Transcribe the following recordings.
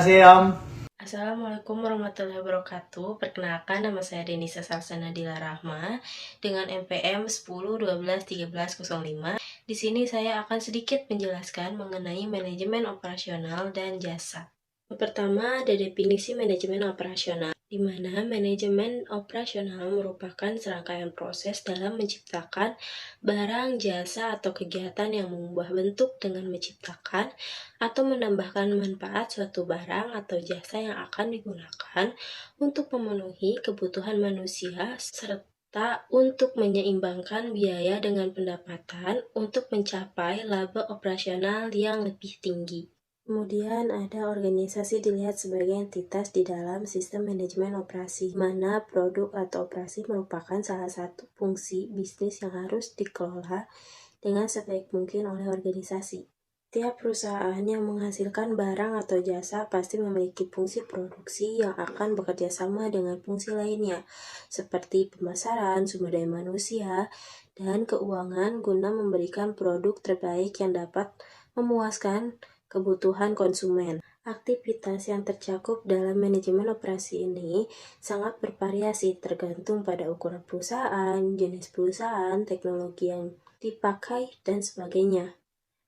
안녕하세요. Assalamualaikum warahmatullahi wabarakatuh. Perkenalkan, nama saya Denisa Salsana Dila Rahma dengan NPM 10121305. Di sini saya akan sedikit menjelaskan mengenai manajemen operasional dan jasa. Pertama, ada definisi manajemen operasional, di mana manajemen operasional merupakan serangkaian proses dalam menciptakan barang, jasa, atau kegiatan yang mengubah bentuk dengan menciptakan atau menambahkan manfaat suatu barang atau jasa yang akan digunakan untuk memenuhi kebutuhan manusia serta untuk menyeimbangkan biaya dengan pendapatan untuk mencapai laba operasional yang lebih tinggi. Kemudian ada organisasi dilihat sebagai entitas di dalam sistem manajemen operasi, di mana produk atau operasi merupakan salah satu fungsi bisnis yang harus dikelola dengan sebaik mungkin oleh organisasi. Tiap perusahaan yang menghasilkan barang atau jasa pasti memiliki fungsi produksi yang akan bekerja sama dengan fungsi lainnya, seperti pemasaran, sumber daya manusia, dan keuangan guna memberikan produk terbaik yang dapat memuaskan kebutuhan konsumen. Aktivitas yang tercakup dalam manajemen operasi ini sangat bervariasi tergantung pada ukuran perusahaan, jenis perusahaan, teknologi yang dipakai, dan sebagainya.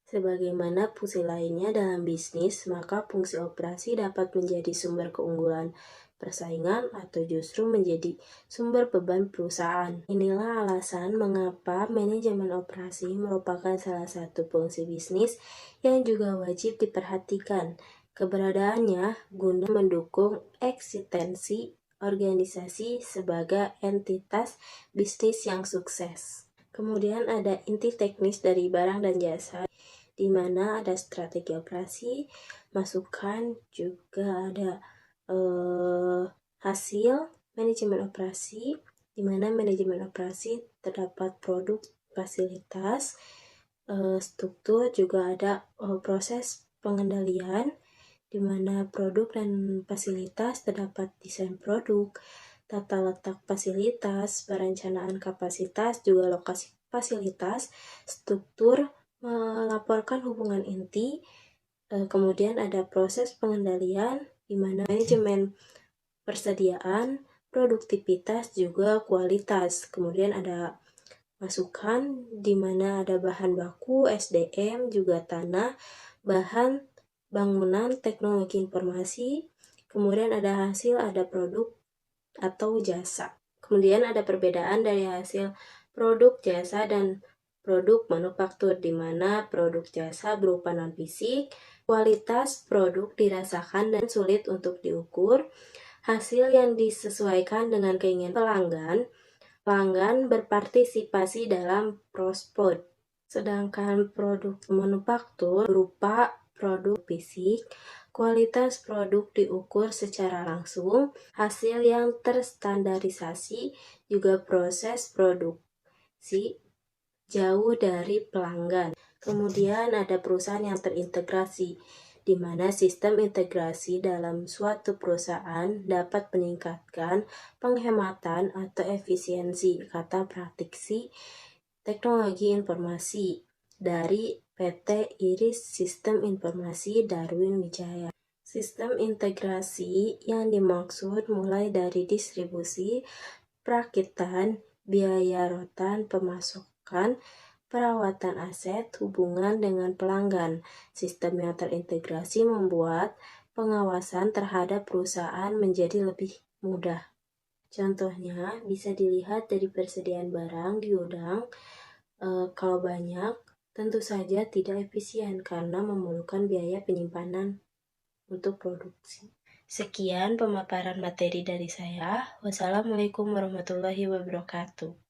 Sebagaimana fungsi lainnya dalam bisnis, maka fungsi operasi dapat menjadi sumber keunggulan persaingan atau justru menjadi sumber beban perusahaan. Inilah alasan mengapa manajemen operasi merupakan salah satu fungsi bisnis yang juga wajib diperhatikan keberadaannya guna mendukung eksistensi organisasi sebagai entitas bisnis yang sukses. Kemudian ada inti teknis dari barang dan jasa, di mana ada strategi operasi, masukan, juga ada hasil manajemen operasi, di mana manajemen operasi terdapat produk, fasilitas, struktur, juga ada proses pengendalian, di mana produk dan fasilitas terdapat desain produk, tata letak fasilitas, perencanaan kapasitas, juga lokasi fasilitas, struktur, melaporkan hubungan inti, kemudian ada proses pengendalian, di mana manajemen persediaan, produktivitas, juga kualitas. Kemudian ada masukan, di mana ada bahan baku, SDM, juga tanah, bahan, bangunan, teknologi informasi. Kemudian ada hasil, ada produk atau jasa. Kemudian ada perbedaan dari hasil produk, jasa, dan produk manufaktur, di mana produk jasa berupa non-fisik, kualitas produk dirasakan dan sulit untuk diukur, hasil yang disesuaikan dengan keinginan pelanggan, pelanggan berpartisipasi dalam prospod. Sedangkan produk manufaktur berupa produk fisik, kualitas produk diukur secara langsung, hasil yang terstandarisasi, juga proses produksi jauh dari pelanggan. Kemudian ada perusahaan yang terintegrasi, di mana sistem integrasi dalam suatu perusahaan dapat meningkatkan penghematan atau efisiensi kata praktisi teknologi informasi dari PT Iris Sistem Informasi Darwin Wijaya. Sistem integrasi yang dimaksud mulai dari distribusi, perakitan, biaya rotan, pemasukan, perawatan aset, hubungan dengan pelanggan. Sistem yang terintegrasi membuat pengawasan terhadap perusahaan menjadi lebih mudah. Contohnya bisa dilihat dari persediaan barang di gudang. Kalau banyak, tentu saja tidak efisien karena memerlukan biaya penyimpanan untuk produksi. Sekian pemaparan materi dari saya. Wassalamualaikum warahmatullahi wabarakatuh.